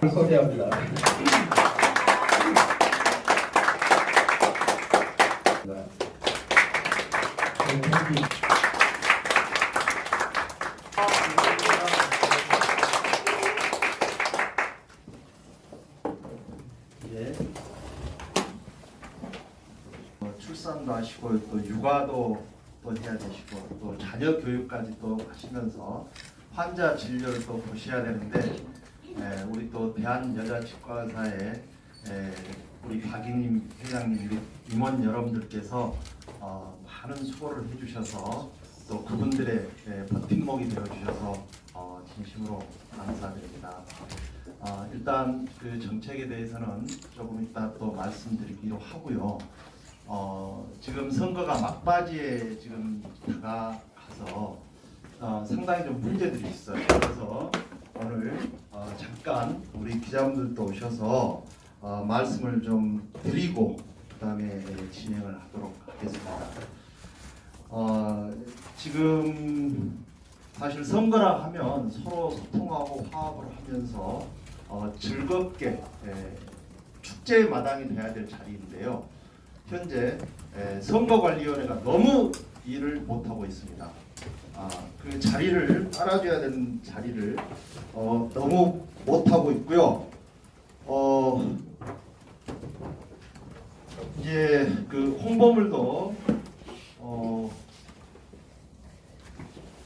소개합니다. 출산도 하시고 또 육아도 또 해야 되시고 또 자녀 교육까지 또 하시면서 환자 진료를 또 보셔야 되는데 우리 또 대한여자치과의사의 우리 박인임 회장님, 우리 임원 여러분들께서 많은 수고를 해주셔서 또 그분들의 버팀목이 되어주셔서 진심으로 감사드립니다. 일단 그 정책에 대해서는 조금 이따 또 말씀드리기로 하고요. 지금 선거가 막바지에 지금 다가가서 상당히 좀 문제들이 있어요. 그래서 오늘 잠깐 우리 기자분들도 오셔서 말씀을 좀 드리고 그 다음에 진행을 하도록 하겠습니다. 지금 사실 선거라 하면 서로 소통하고 화합을 하면서 즐겁게 축제의 마당이 돼야 될 자리인데요. 현재 선거관리위원회가 너무 일을 못하고 있습니다. 그 자리를 알아줘야 되는 자리를 너무 못하고 있고요. 이제 그 홍보물도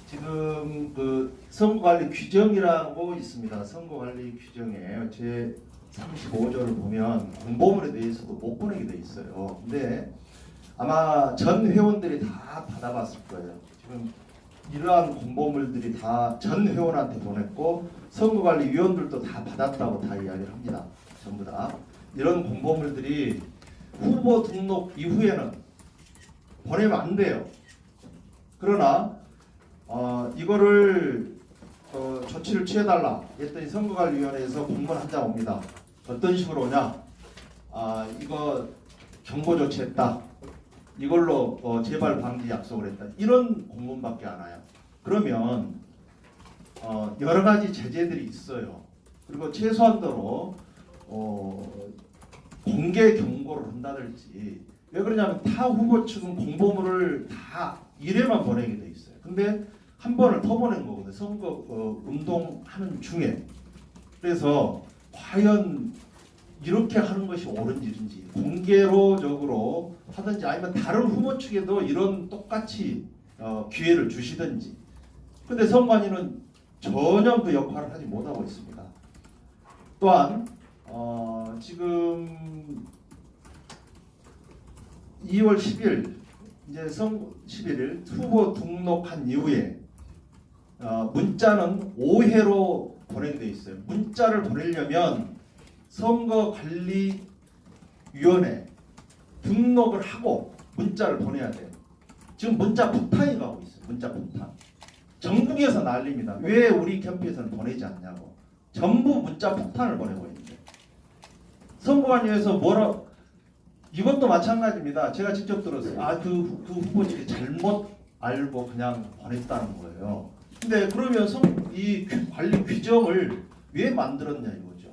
지금 그 선거관리 규정이라고 있습니다. 선거관리 규정에 제 35조를 보면 공보물에 대해서도 못 보내게 돼 있어요. 근데 아마 전 회원들이 다 받아봤을 거예요. 지금 이러한 공보물들이 다 전 회원한테 보냈고 선거관리위원들도 다 받았다고 다 이야기를 합니다. 전부 다 이런 공보물들이 후보 등록 이후에는 보내면 안 돼요. 그러나 이거를 조치를 취해달라 했더니 선거관리위원회에서 공문 한 장 옵니다. 어떤 식으로 오냐? 이거 경고 조치했다. 이걸로 재발 방지 약속을 했다. 이런 공문밖에 안 와요. 그러면 여러 가지 제재들이 있어요. 그리고 최소한도로 공개 경고를 한다든지. 왜 그러냐면 타 후보 측은 공보물을 다 1회만 보내게 돼 있어요. 근데 한 번을 더 보낸 거거든요. 선거 운동하는 중에. 그래서 과연 이렇게 하는 것이 옳은 일인지 공개로적으로 하든지 아니면 다른 후보 측에도 이런 똑같이 기회를 주시든지. 근데 선관위는 전혀 그 역할을 하지 못하고 있습니다. 또한 지금 2월 10일 이제 11일 후보 등록한 이후에 문자는 5회로 보내게 돼 있어요. 문자를 보내려면 선거관리위원회 등록을 하고 문자를 보내야 돼요. 지금 문자 폭탄이 가고 있어요. 문자 폭탄. 전국에서 난립니다. 왜 우리 캠프에서는 보내지 않냐고. 전부 문자 폭탄을 보내고 있는데. 선거관위에서 뭐라 이것도 마찬가지입니다. 제가 직접 들었어요. 그 후보 측이 잘못 알고 그냥 보냈다는 거예요. 근데 그러면 이 관리 규정을 왜 만들었냐 이거죠.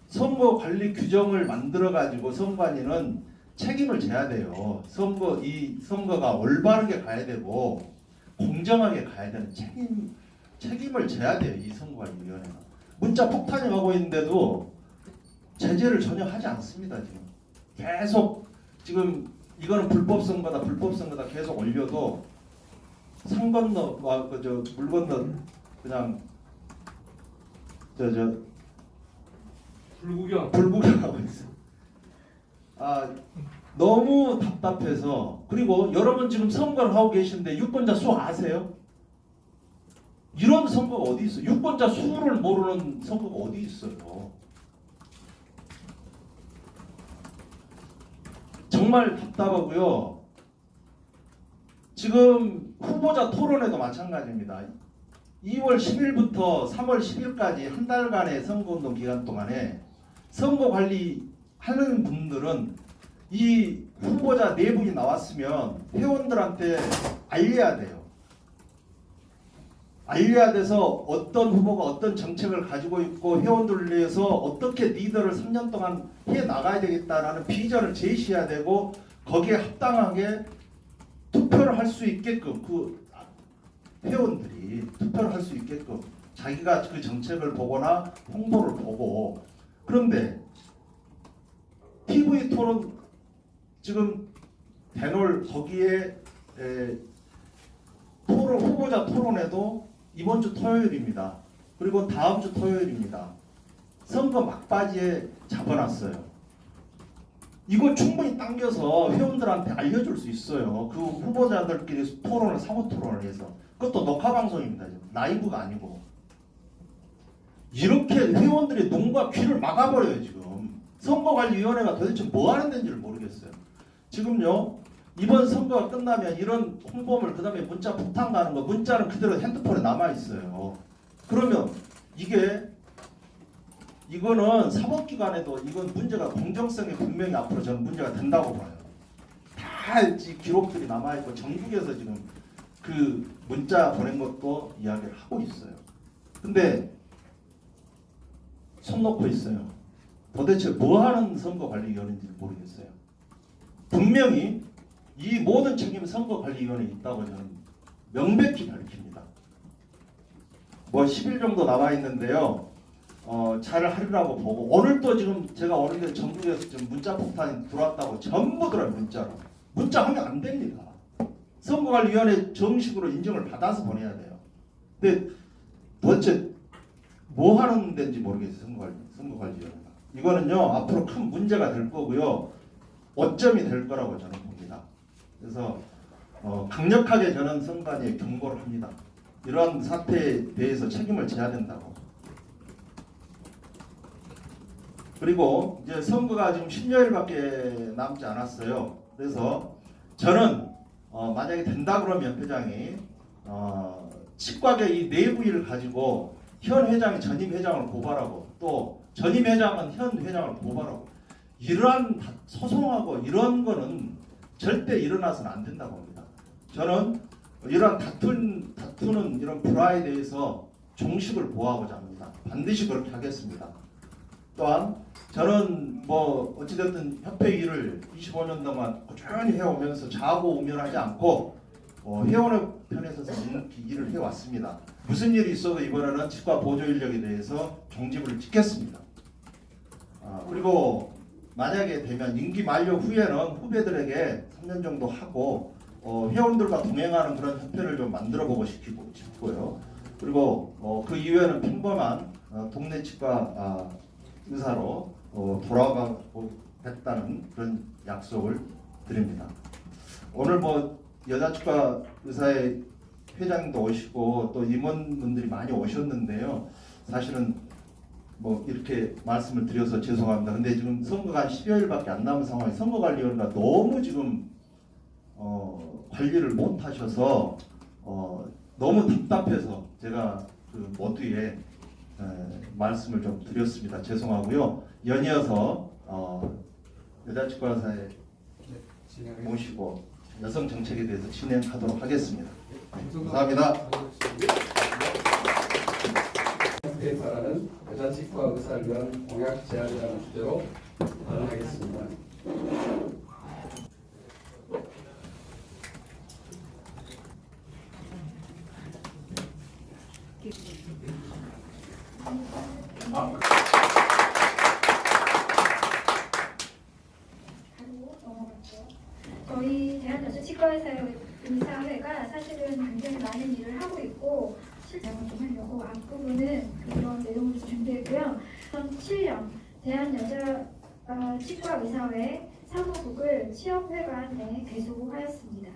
선거 관리 규정을 만들어 가지고 선관위는 책임을 져야 돼요. 선거가 올바르게 가야 되고 공정하게 가야 되는 책임을 져야 돼요. 이 선거관리위원회가. 문자 폭탄이 가고 있는데도 제재를 전혀 하지 않습니다. 지금 계속 지금 이거는 불법 선거다 계속 올려도 산 건너 물 건너 그냥 불구경하고 있어. 너무 답답해서. 그리고 여러분 지금 선거를 하고 계신데 유권자 수 아세요? 이런 선거가 어디 있어요? 유권자 수를 모르는 선거가 어디 있어요? 정말 답답하고요. 지금 후보자 토론회도 마찬가지입니다. 2월 10일부터 3월 10일까지 한 달간의 선거운동 기간 동안에 선거관리하는 분들은 이 후보자 네 분이 나왔으면 회원들한테 알려야 돼요. 알려야 돼서 어떤 후보가 어떤 정책을 가지고 있고 회원들을 위해서 어떻게 리더를 3년 동안 해 나가야 되겠다라는 비전을 제시해야 되고 거기에 합당하게 투표를 할 수 있게끔 그 회원들이 투표를 할 수 있게끔 자기가 그 정책을 보거나 홍보를 보고 그런데 TV 토론 지금 대놀 거기에 토론 후보자 토론회도 이번 주 토요일입니다. 그리고 다음 주 토요일입니다. 선거 막바지에 잡아놨어요. 이거 충분히 당겨서 회원들한테 알려줄 수 있어요. 그 후보자들끼리 토론을 상호 토론을 해서 그것도 녹화 방송입니다. 라이브가 아니고 이렇게 회원들이 눈과 귀를 막아버려요. 지금 선거관리위원회가 도대체 뭐 하는 데인지를 모르겠어요. 지금요 이번 선거가 끝나면 이런 홍보물 그다음에 문자 폭탄 가는 거 문자는 그대로 핸드폰에 남아 있어요. 그러면 이거는 사법기관에도 이건 문제가 공정성이 분명히 앞으로 저는 문제가 된다고 봐요. 다 기록들이 남아 있고 전국에서 지금 그 문자 보낸 것도 이야기를 하고 있어요. 근데 손 놓고 있어요. 도대체 뭐 하는 선거관리위원회인지 모르겠어요. 분명히 이 모든 책임은 선거관리위원회에 있다고 저는 명백히 밝힙니다. 뭐 10일 정도 남아 있는데요. 잘 하리라고 보고 오늘 또 지금 제가 오는데 전국에서 지금 문자 폭탄이 들어왔다고 전부 들어요. 문자로. 문자하면 안 됩니다. 선거관리위원회 정식으로 인정을 받아서 보내야 돼요. 근데 도대체 뭐 하는 데인지 모르겠어요. 선거관리위원회가. 이거는요 앞으로 큰 문제가 될 거고요. 오점이 될 거라고 저는 봅니다. 그래서 강력하게 저는 선관위에 경고를 합니다. 이러한 사태에 대해서 책임을 져야 된다고. 그리고 이제 선거가 지금 10여일밖에 남지 않았어요. 그래서 저는 만약에 된다 그러면 회장이 치과계 이 내부 일을 가지고 현 회장이 전임 회장을 고발하고 또 전임 회장은 현 회장을 고발하고 이러한 소송하고 이런 거는 절대 일어나서는 안 된다고 봅니다. 저는 이러한 다투는 이런 불화에 대해서 종식을 보호하고자 합니다. 반드시 그렇게 하겠습니다. 또한 저는 뭐 어찌됐든 협회 일을 25년 동안 꾸준히 해오면서 좌고우면하지 않고 회원의 편에서 묵묵히 일을 해왔습니다. 무슨 일이 있어도 이번에는 치과 보조 인력에 대해서 종집을 찍겠습니다. 그리고 만약에 되면 임기 만료 후에는 후배들에게 3년 정도 하고 회원들과 동행하는 그런 협회를 좀 만들어보고 싶고요. 그리고 그 이후에는 평범한 동네 치과 의사로 돌아가겠다는 그런 약속을 드립니다. 오늘 뭐 여자치과 의사의 회장도 오시고 또 임원분들이 많이 오셨는데요. 사실은 뭐 이렇게 말씀을 드려서 죄송합니다. 근데 지금 선거가 한 10여일밖에 안 남은 상황에 선거관리위원회가 너무 지금 관리를 못 하셔서 너무 답답해서 제가 그 모두에 말씀을 좀 드렸습니다. 죄송하고요. 연이어서 여자치과 의사에 모시고 여성 정책에 대해서 진행하도록 하겠습니다. 감사합니다. 에 바라는 여자치과 의사를 위한 공약 제안이라는 주제로 발언하겠습니다. 저희 대한여자치과의사회가 사실은 굉장히 많은 일을 하고 있고 실장을 좀 하려고 앞부분은 그런 내용을 준비했고요. 2007년 대한여자치과의사회 사무국을 취업회관 내 개소하였습니다.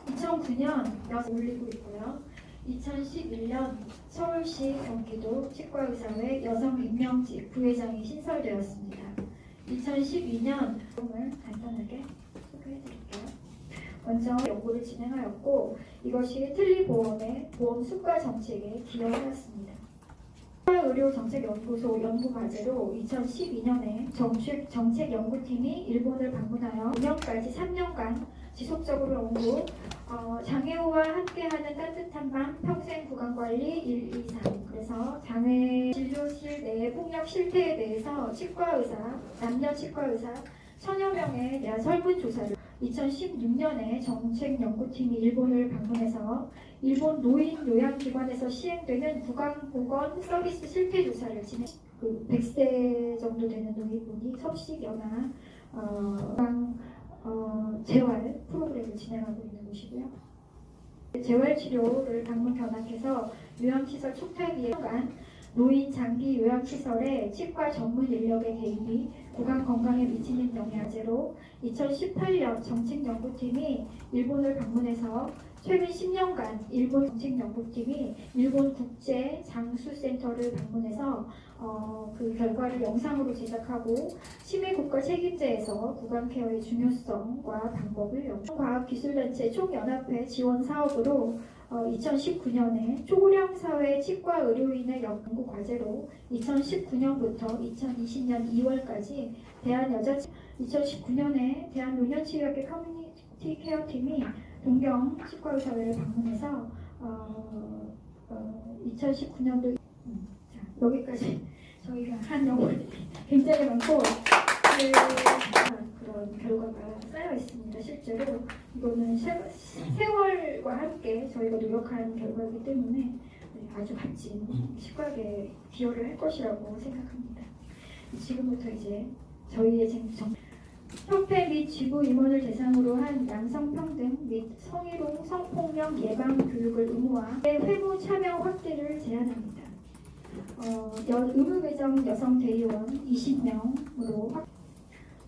2009년 올리고 있고요. 2011년 서울시 경기도 치과의사회 여성임명직 부회장이 신설되었습니다. 2012년 내용을 간단하게 소개해드릴게요. 먼저 연구를 진행하였고 이것이 틀니보험의 보험 수가 정책에 기여하였습니다. 의료정책연구소 연구과제로 2012년에 정책연구팀이 일본을 방문하여 5년까지 3년간 지속적으로 연구, 장애우와 함께하는 따뜻한 밤 평생 구강관리 1, 2, 3. 그래서 장애 진료실 내 폭력 실태에 대해서 치과의사, 남녀 치과의사 1000여 명에 대한 설문조사를 2016년에 정책연구팀이 일본을 방문해서 일본 노인 요양기관에서 시행되는 구강보건 서비스 실태조사를 진행. 100세 정도 되는 노인분이 섭식연화 재활 프로그램을 진행하고 있는 곳이고요. 재활치료를 방문 견학해서 요양시설 촉탁위에 간 노인 장기 요양시설의 치과 전문 인력의 개입이 구강 건강에 미치는 영향제로 2018년 정책연구팀이 일본을 방문해서 최근 10년간 일본 정책연구팀이 일본 국제 장수센터를 방문해서 그 결과를 영상으로 제작하고 치매국가 책임제에서 구강케어의 중요성과 방법을 과학기술단체 총연합회 지원 사업으로 2019년에 초고령 사회 치과 의료인의 연구 과제로 2019년부터 2020년 2월까지 2019년에 대한노년치료학회 커뮤니티 케어팀이 동경 치과의사회를 방문해서 2019년도 여기까지 저희가 한 영혼이 굉장히 많고 그런 결과가 쌓여 있습니다. 실제로 이거는 세월과 함께 저희가 노력한 결과이기 때문에 아주 값진 치과에 기여를 할 것이라고 생각합니다. 지금부터 이제 저희의 협회 및 지부 임원을 대상으로 한 양성평등 및 성희롱, 성폭력 예방 교육을 의무화, 회무 참여 확대를 제안합니다. 의무배정 여성 대의원 20명으로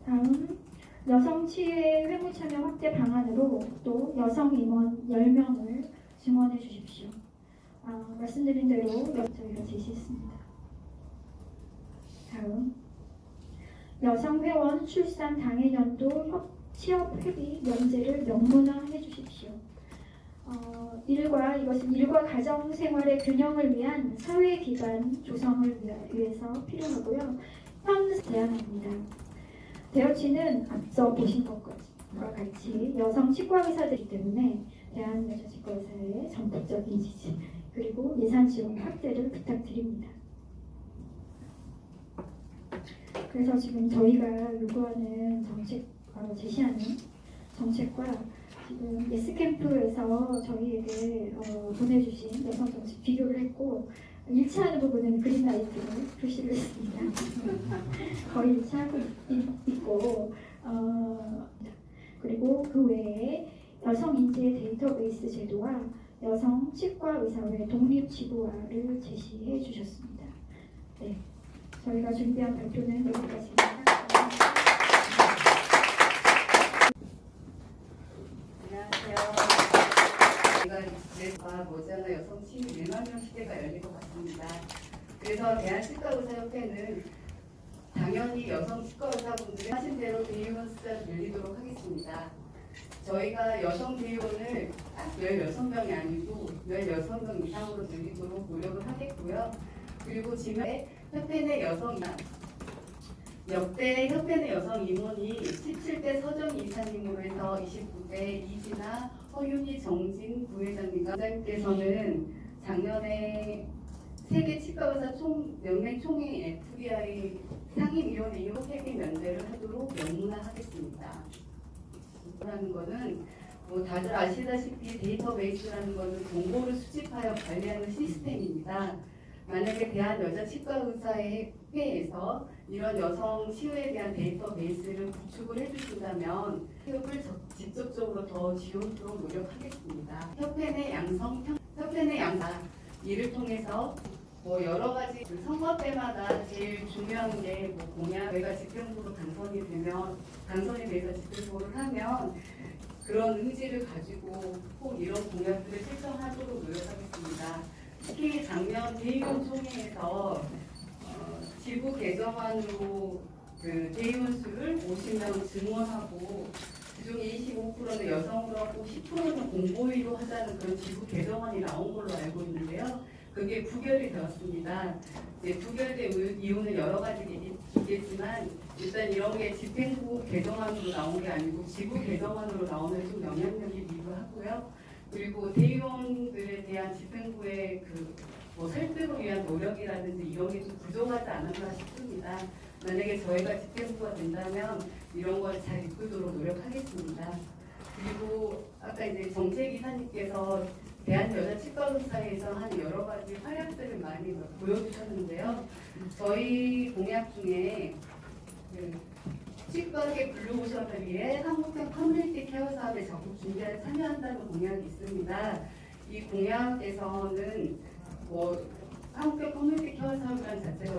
다음 여성 치유의 회무 참여 확대 방안으로 또 여성 임원 10명을 증원해 주십시오. 말씀드린 대로 저희가 제시했습니다. 다음 여성 회원 출산 당해년도 취업 회비 면제를 명문화해 주십시오. 이것은 일과 가정 생활의 균형을 위한 사회 기반 조성을 위해서 필요하고요. 현 제안합니다. 대여치는 앞서 보신 것과 같이 여성 치과의사들이기 때문에 대한여자치과의사의 전폭적인 지지 그리고 예산 지원 확대를 부탁드립니다. 그래서 지금 저희가 요구하는 제시하는 정책과 지금 예스캠프에서 저희에게 보내주신 여성 정책 비교를 했고 일치하는 부분은 그린라이트로 표시를 했습니다. 거의 일치하고 있고 그리고 그 외에 여성 인재 데이터베이스 제도와 여성 치과 의사회 독립 지부화를 제시해 주셨습니다. 네, 저희가 준비한 발표는 여기까지입니다. 제가 모자라 여성 치유 1만 명 시대가 열릴 것 같습니다. 그래서 대한치과의사협회는 당연히 여성 치과의사분들이 하신 대로 대의원 숫자를 늘리도록 하겠습니다. 저희가 여성 대의원을 딱 16명이 아니고 16명 이상으로 늘리도록 노력을 하겠고요. 그리고 지금 협회 내 역대 협회 내 여성 임원이 17대 서정 이사님으로 해서 29대 이진아, 허윤희, 정진 부회장님과 부장님께서는 작년에 세계 치과의사 연맹 총회 FDI 상임위원회의 회계 면제를 하도록 명문화하겠습니다. 라는 거는 다들 아시다시피 데이터베이스라는 것은 정보를 수집하여 관리하는 시스템입니다. 만약에 대한여자치과의사회에서 이런 여성 치유에 대한 데이터베이스를 구축을 해주신다면 협을 직접적으로 더 지원토록 노력하겠습니다. 협회 내 양사 이를 통해서 여러 가지 선거 때마다 제일 중요한 게 공약, 저희가 집행부로 당선이 돼서 집행부를 하면 그런 의지를 가지고 꼭 이런 공약들을 실천하도록 노력하겠습니다. 특히 작년 대의원 총회에서 지부 개정안으로 그 대의원 수를 50명 증원하고 그중에 25%는 여성으로 하고 10%는 공보위로 하자는 그런 지부 개정안이 나온 걸로 알고 있는데요. 그게 부결이 되었습니다. 이제 부결된 이유는 여러 가지겠지만 일단 이런 게 집행부 개정안으로 나온 게 아니고 지부 개정안으로 나오면 좀 영향력이 있기도 하고요. 그리고 대의원들에 대한 집행부의 뭐 설득을 위한 노력이라든지 이런 게 좀 부족하지 않았나 싶습니다. 만약에 저희가 집행부가 된다면 이런 걸 잘 이끌도록 노력하겠습니다. 그리고 아까 이제 정책이사님께서 대한여자치과의사에서 한 여러 가지 활약들을 많이 보여주셨는데요. 저희 공약 중에 치과계 블루오션을 위해 한국형 커뮤니티 케어 사업에 적극 준비에 참여한다는 공약이 있습니다. 이 공약에서는 뭐 한국형 커뮤니티 케어 사업이라는 자체가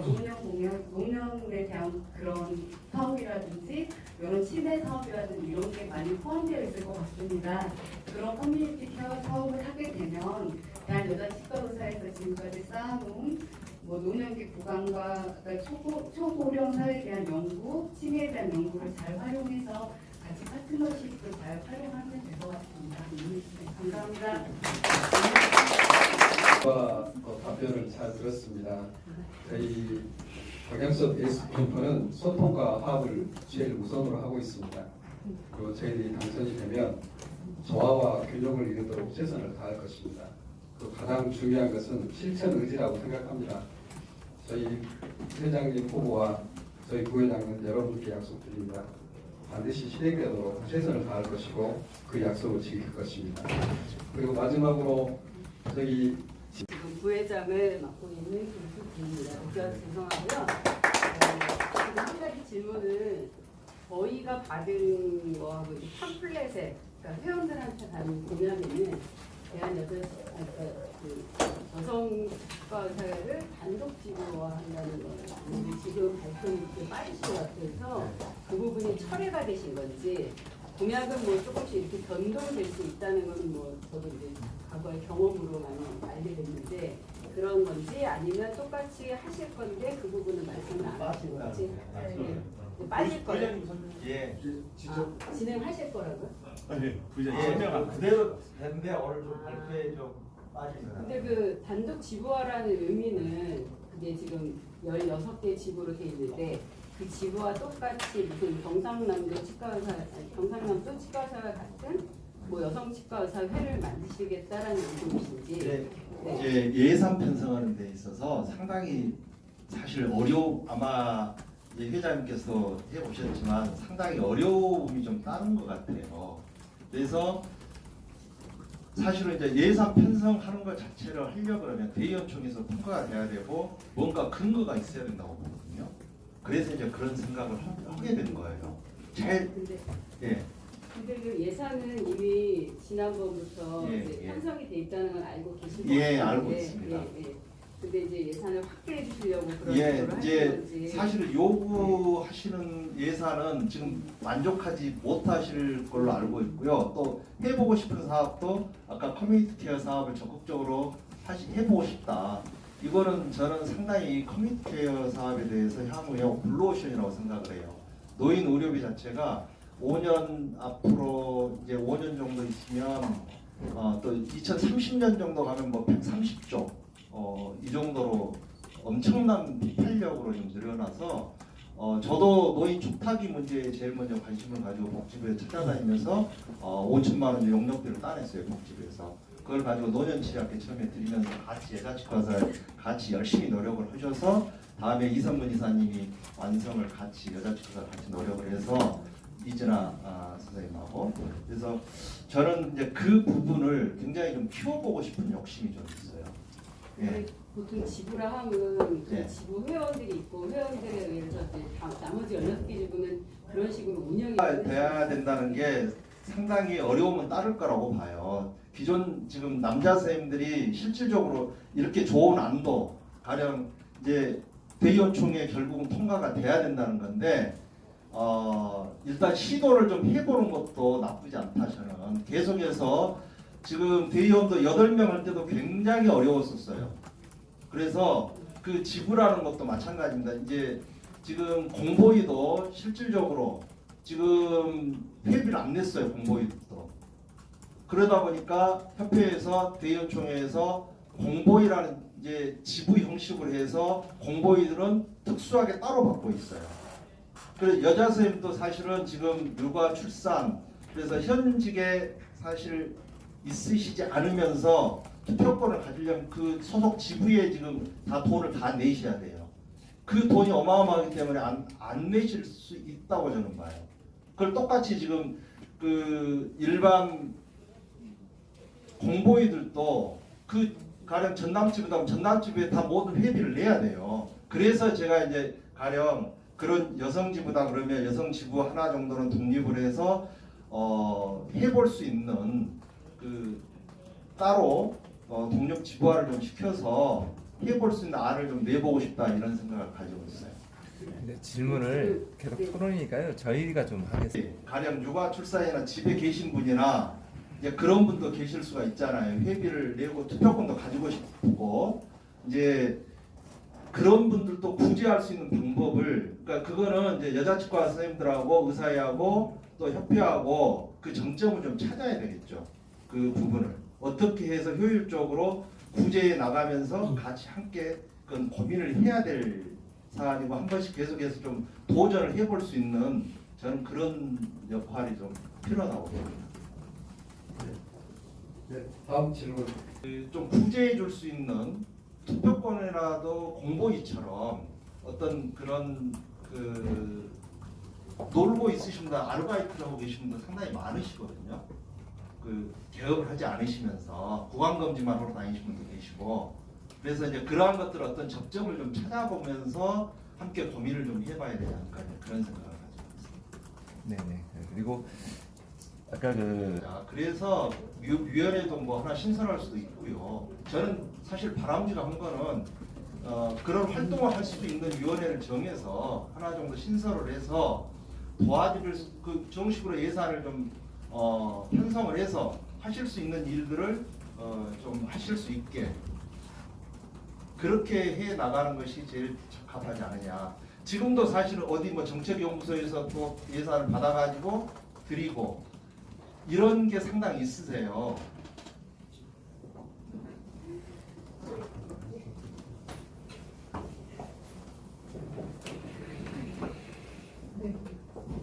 노년에 대한 그런 사업이라든지 이런 치매 사업이라든지 이런 게 많이 포함되어 있을 것 같습니다. 그런 커뮤니티 케어 사업을 하게 되면 대한여자치과의사에서 지금까지 쌓아놓은 뭐 노년기 구강과 초고령 사회에 대한 연구, 치매에 대한 연구를 잘 활용해서 같이 파트너십을 잘 활용하면 될 것 같습니다. 네, 감사합니다. 답변을 잘 들었습니다. 저희 박영섭 에이스캠프는 소통과 화합을 제일 우선으로 하고 있습니다. 그리고 저희들이 당선이 되면 조화와 균형을 이루도록 최선을 다할 것입니다. 그 가장 중요한 것은 실천 의지라고 생각합니다. 저희 회장님 후보와 저희 부회장은 여러분께 약속드립니다. 반드시 실행되도록 최선을 다할 것이고 그 약속을 지킬 것입니다. 그리고 마지막으로 저희 지금 부회장을 맡고 있는 김수진입니다. 죄송하고요. 지금 한 가지 질문은 저희가 받은 거하고 이 팜플렛에 그러니까 회원들한테 받은 공약에는 여성치과 의사를 단독 지부화한다는 거를 아는데 지금 발표는 좀 빠르신 것 같아서 그 부분이 철회가 되신 건지 공약은 뭐 조금씩 이렇게 변동될 수 있다는 건 뭐 저도 이제 과거의 경험으로 많이 알게 됐는데 그런 건지 아니면 똑같이 하실 건데 그 부분은 말씀을 안 하신 건지 빠질 거예요. 예. 아, 진행하실 거라고요? 아니, 설명 그대로 했는데 오늘 좀 발표에 좀 빠진 거 근데 그 단독 지부화라는 의미는 그게 지금 16개 지부로 돼 있는데 그 지부와 똑같이 무슨 경상남도 치과의사, 경상남도 치과의사와 같은 뭐 여성 치과의사 회를 만드시겠다라는 의도이신지. 네. 네. 이제 예산 편성하는 데 있어서 상당히 사실 아마 회장님께서 해보셨지만 상당히 어려움이 좀 따른 것 같아요. 그래서 사실은 이제 예산 편성하는 것 자체를 하려고 그러면 대의원총회에서 통과가 돼야 되고 뭔가 근거가 있어야 된다고 보거든요. 그래서 이제 그런 생각을 하게 된 거예요. 근데 그 예산은 이미 지난번부터 예, 이제 예. 편성이 돼 있다는 걸 알고 계신 것 예, 같은데 알고 있습니다. 근데 이제 예산을 확대해 주시려고 그런 예, 식으로 이제 하신 건지. 사실 요구하시는 예산은 지금 만족하지 못하실 걸로 알고 있고요. 또 해보고 싶은 사업도 아까 커뮤니티 케어 사업을 적극적으로 해보고 싶다. 이거는 저는 상당히 커뮤니티 케어 사업에 대해서 향후에 블루오션이라고 생각을 해요. 노인 의료비 자체가 5년 앞으로 이제 5년 정도 있으면 또 2030년 정도 가면 뭐 130조 이 정도로 엄청난 폭발력으로 좀 늘어나서 저도 노인 촉탁이 문제에 제일 먼저 관심을 가지고 복지부에 찾아다니면서 5천만 원 용역비를 따냈어요. 복지부에서 그걸 가지고 노년치료학회 처음에 드리면서 같이 여자치과에서 같이 열심히 노력을 하셔서 다음에 이선문 이사님이 완성을 같이 여자치과에서 같이 노력을 해서 이진아 선생님하고 그래서 저는 이제 그 부분을 굉장히 좀 키워보고 싶은 욕심이 좀 있어요. 근데 보통 지부라 하면 그 예. 지부 회원들이 있고 회원들에 의해서 이제 나머지 16개 지부는 그런 식으로 운영이 돼야 된다는 게 상당히 어려움은 따를 거라고 봐요. 기존 지금 남자 선생님들이 실질적으로 이렇게 좋은 안도 가령 이제 대의원총회 결국은 통과가 돼야 된다는 건데 일단 시도를 좀 해보는 것도 나쁘지 않다 저는. 계속해서 지금 대의원도 8명 할 때도 굉장히 어려웠었어요. 그래서 그 지부라는 것도 마찬가지입니다. 이제 지금 공보위도 실질적으로 지금 회비를 안 냈어요. 공보위도. 그러다 보니까 협회에서 대의원총회에서 공보위라는 이제 지부 형식으로 해서 공보위들은 특수하게 따로 받고 있어요. 그래서 여자 선생님도 사실은 지금 육아 출산 그래서 현직에 사실 있으시지 않으면서 투표권을 가지려면 그 소속 지부에 지금 다 돈을 다 내셔야 돼요. 그 돈이 어마어마하기 때문에 안 내실 수 있다고 저는 봐요. 그걸 똑같이 지금 그 일반 공보위들도 그 가령 전남지부다 전남지부에 다 모든 회비를 내야 돼요. 그래서 제가 이제 가령 그런 여성지부다 그러면 여성지부 하나 정도는 독립을 해서 해볼 수 있는 그 따로 독립지부화를 좀 시켜서 해볼 수 있는 안을 좀 내보고 싶다 이런 생각을 가지고 있어요. 근데 질문을 계속 토론이니까요. 저희가 좀 하겠습니다. 가령 육아 출산이나 집에 계신 분이나 이제 그런 분도 계실 수가 있잖아요. 회비를 내고 투표권도 가지고 싶고 이제 그런 분들도 구제할 수 있는 방법을 그러니까 그거는 이제 여자치과 선생님들하고 의사회하고 또 협회하고 그 정점을 좀 찾아야 되겠죠. 그 부분을 어떻게 해서 효율적으로 구제해 나가면서 같이 함께 그건 고민을 해야 될 사안이고 한 번씩 계속해서 좀 도전을 해볼 수 있는 저는 그런 역할이 좀 필요하다고 봅니다. 네, 다음 질문. 좀 구제해 줄 수 있는 투표권이라도 공보위처럼 어떤 그런 그 놀고 있으신 분 아르바이트를 하고 계신 분 상당히 많으시거든요. 그 개업을 하지 않으시면서 구강검진만 하러 다니시는 분도 계시고 그래서 이제 그러한 것들 어떤 접점을 좀 찾아보면서 함께 고민을 좀 해봐야 되지 않을까 그런 생각을 가지고 있습니다. 네네. 그리고 아까 그 자, 그래서 위원회도 뭐 하나 신설할 수도 있고요. 저는 사실 바람직한 거는 그런 활동을 할 수도 있는 위원회를 정해서 하나 정도 신설을 해서 도와줄 그 정식으로 예산을 좀 편성을 해서 하실 수 있는 일들을 좀 하실 수 있게 그렇게 해 나가는 것이 제일 적합하지 않느냐. 지금도 사실은 어디 뭐 정책연구소에서 또 예산을 받아가지고 드리고 이런 게 상당히 있으세요.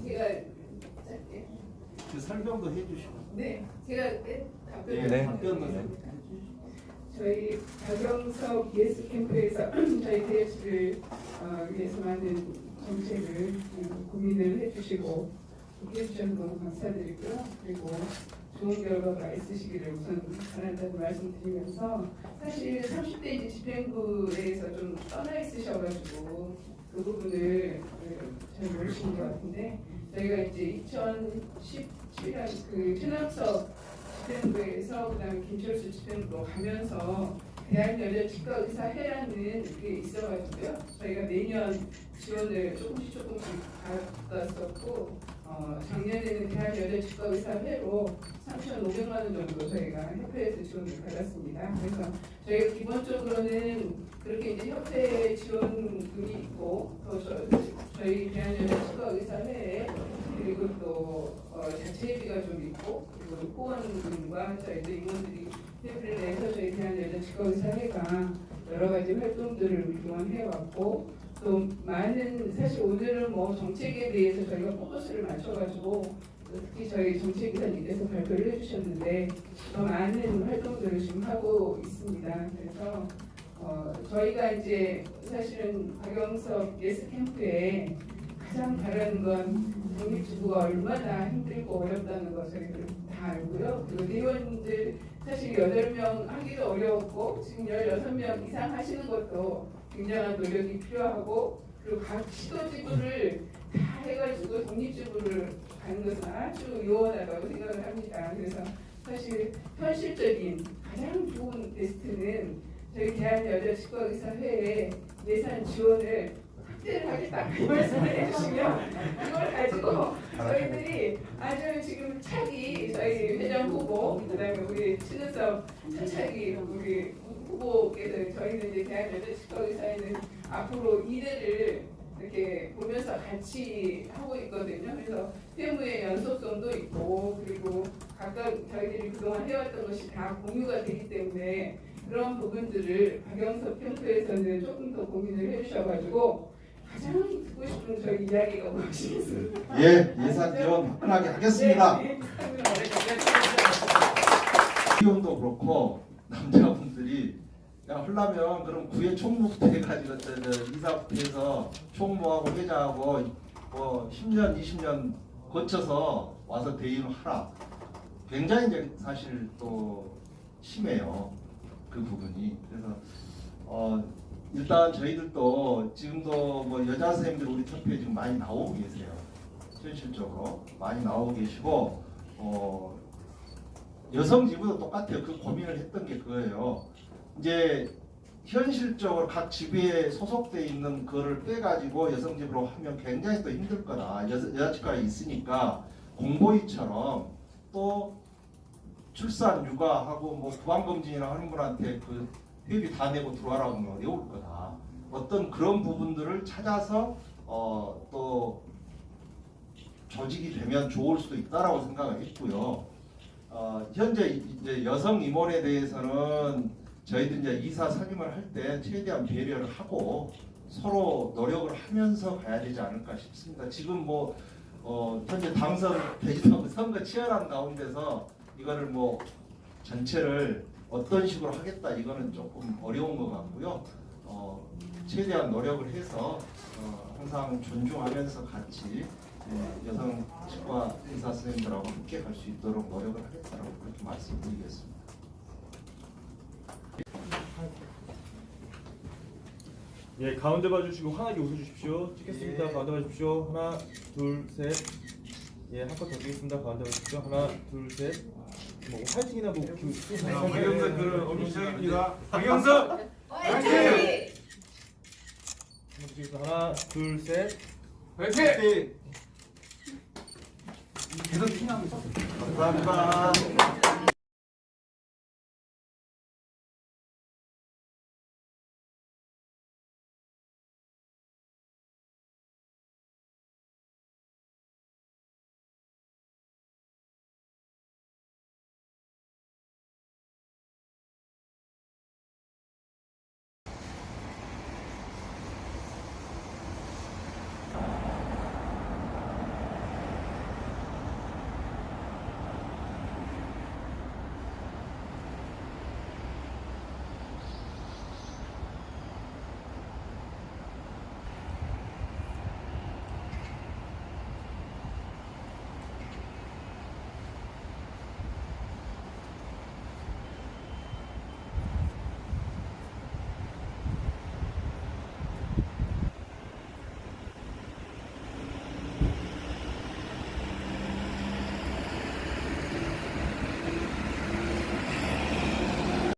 제가 짧게. 그 설명도 해주시고. 네, 제가 답변을 네. 답변은 저희 박영석 예스 캠프에서 저희 대회를 위해서 만든 정책을 고민을 해주시고 해주셔서 너무 감사드리고요. 그리고 좋은 결과가 있으시기를 우선 바란다는 말씀드리면서 사실 30대 이제 집행부에서 좀 떠나 있으셔가지고 그 부분을 잘 모르시는 것 같은데 저희가 이제 2017년 그 최남석 집행부에서 그다음에 김철수 집행부로 가면서 대한여자치과의사회라는 게 있어가지고요. 저희가 매년 지원을 조금씩 받았었고 작년에는 대한여자치과의사회로 3,500만 원 정도 저희가 협회에서 지원을 받았습니다. 그래서 저희가 기본적으로는 그렇게 이제 협회 지원금이 있고 또 저희 대한여자치과의사회에 그리고 또 자체비가 좀 있고 그리고 후원금과 저희들 임원들이 협회를 내서 저희 대한여자치과의사회가 여러 가지 활동들을 그동안 해왔고 또 많은 사실 오늘은 뭐 정책에 대해서 저희가 포커스를 맞춰가지고 특히 저희 정책위원님께서 발표를 해주셨는데 더 많은 활동들을 지금 하고 있습니다. 그래서 저희가 이제 사실은 박영석 예스 캠프에 가장 바라는 건 독립지부가 얼마나 힘들고 어렵다는 거 저희들 다 알고요. 그리고 대의원들 사실 8명 하기도 어려웠고 지금 16명 이상 하시는 것도 굉장한 노력이 필요하고 그리고 각 시도지부를 다 해가지고 독립지부를 가는 것은 아주 요원하다고 생각을 합니다. 그래서 사실 현실적인 가장 좋은 베스트는 저희 대한여자치과의사회에 예산 지원을 확대를 하겠다 이 말씀을 해주시면 이걸 가지고 저희들이 아주 지금 차기 저희 회장 후보 그다음에 우리 신은섭 차기 우리 후보께서 저희는 이제 대한여자치과의사회는 앞으로 미래를 이렇게 보면서 같이 하고 있거든요. 그래서 세무의 연속성도 있고 그리고 각각 저희들이 그동안 해왔던 것이 다 공유가 되기 때문에 그런 부분들을 박영섭 캠프에서는 조금 더 고민을 해주셔가지고 가장 듣고 싶은 저희 이야기가 무엇이겠습니까? 예, 예산 지원 화끈하게 하겠습니다. 네, 비용도 그렇고 남자분들이 야 하려면 그럼 구의 총무부터 해가지고 이사부터 해서 총무하고 회장하고 뭐 10년 20년 거쳐서 와서 대의를 하라. 굉장히 이제 사실 또 심해요 그 부분이. 그래서 일단 저희들도 지금도 뭐 여자 선생님들 우리 협회에 지금 많이 나오고 계세요. 현실적으로 많이 나오고 계시고 여성 지부도 똑같아요. 그 고민을 했던 게 그거예요. 이제 현실적으로 각 지부에 소속돼 있는 거를 빼가지고 여성 지부로 하면 굉장히 또 힘들 거다. 여자 치과에 있으니까 공보위처럼 또 출산 육아하고 뭐 부항검진이나 하는 분한테 그 회비 다 내고 들어와라고 하면 어려울 거다. 어떤 그런 부분들을 찾아서 또 조직이 되면 좋을 수도 있다라고 생각을 했고요. 현재 이제 여성 임원에 대해서는 저희들 이제 이사 선임을 할 때 최대한 배려를 하고 서로 노력을 하면서 가야 되지 않을까 싶습니다. 지금 뭐 현재 당선되지도 않고 선거 치열한 가운데서 이거를 뭐 전체를 어떤 식으로 하겠다 이거는 조금 어려운 것 같고요. 최대한 노력을 해서 항상 존중하면서 같이 여성 치과 의사 선생님들하고 함께 갈 수 있도록 노력을 하겠다라고 그렇게 말씀드리겠습니다. 예, 가운데 봐주시고 환하게 웃어주십시오. 찍겠습니다. 예. 가운데 봐주십시오. 하나, 둘, 셋. 예, 한 컷 더 찍겠습니다. 가운데 봐주십시오. 하나, 둘, 셋. 뭐 화이팅이나 뭐 박영석 그 엄지성입니다. 박영석 화이팅! 하나, 둘, 셋. 화이팅! 감사합니다.